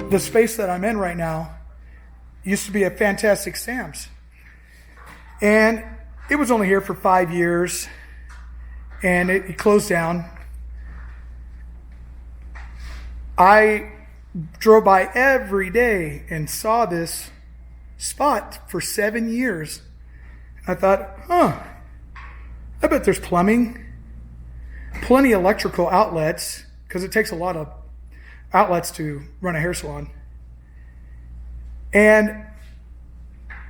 the space that I'm in right now used to be a Fantastic Sam's. And it was only here for 5 years, and it closed down. I drove by every day and saw this spot for 7 years. I thought, I bet there's plumbing, plenty of electrical outlets, because it takes a lot of outlets to run a hair salon. And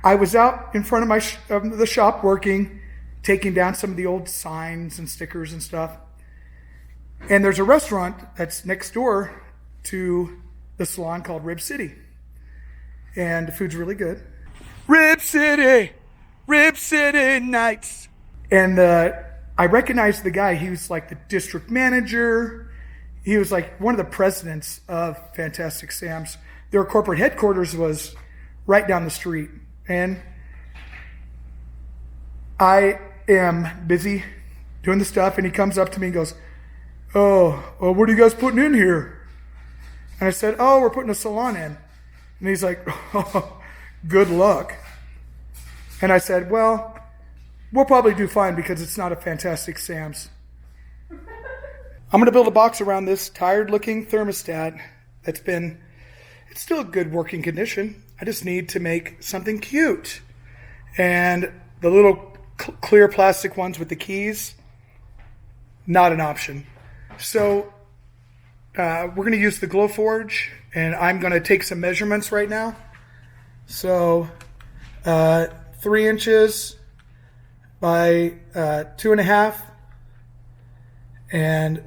I was out in front of the shop working, taking down some of the old signs and stickers and stuff. And there's a restaurant that's next door to the salon called Rib City. And the food's really good. Rib City nights. And I recognized the guy. He was like the district manager. He was like one of the presidents of Fantastic Sam's. Their corporate headquarters was right down the street. And I am busy doing the stuff, and he comes up to me and goes, oh, well, what are you guys putting in here? And I said, oh, we're putting a salon in. And he's like, oh, good luck. And I said, well, we'll probably do fine because it's not a Fantastic Sam's. I'm going to build a box around this tired-looking thermostat it's still in good working condition. I just need to make something cute. And the little clear plastic ones with the keys, not an option. So we're going to use the GlowForge, and I'm going to take some measurements right now. So 3 inches by 2.5, and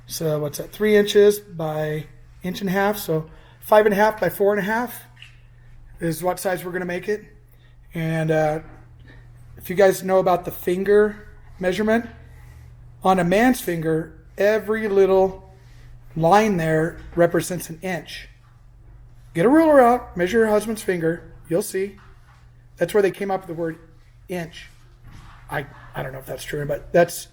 so what's that? 3 inches by 1.5 inches. So 5.5 by 4.5 is what size we're going to make it. And if you guys know about the finger measurement, on a man's finger, every little line there represents an inch. Get a ruler out, measure your husband's finger. You'll see. That's where they came up with the word inch. I don't know if that's true, but that's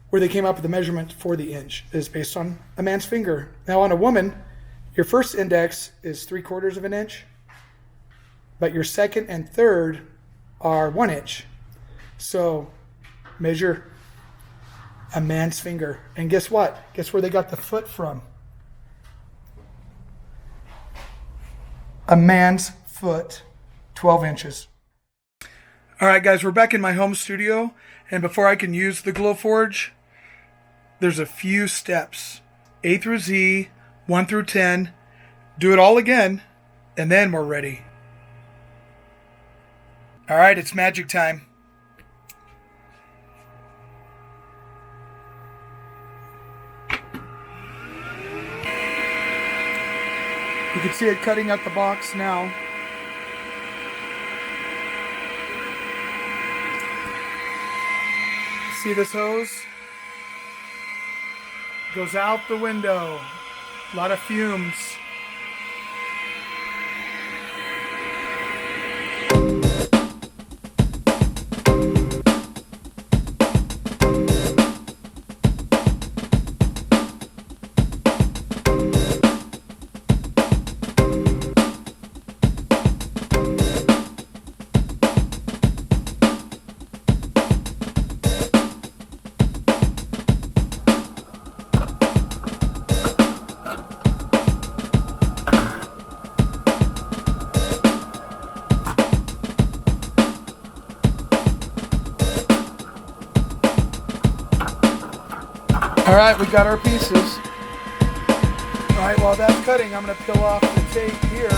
where they came up with the measurement for the inch, is based on a man's finger. Now on a woman, your first index is 3/4 of an inch, but your second and third are 1 inch. So measure a man's finger. And guess what? Guess where they got the foot from? A man's foot, 12 inches. All right, guys, we're back in my home studio. And before I can use the GlowForge, there's a few steps. A through Z, 1 through 10. Do it all again, and then we're ready. All right, it's magic time. You can see it cutting out the box now. See this hose? Goes out the window. A lot of fumes. All right, we got our pieces. All right, while that's cutting, I'm going to peel off the tape here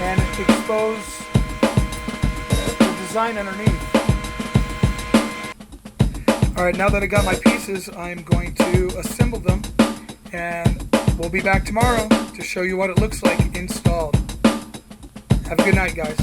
and expose the design underneath. All right, now that I got my pieces, I'm going to assemble them, and we'll be back tomorrow to show you what it looks like installed. Have a good night, guys.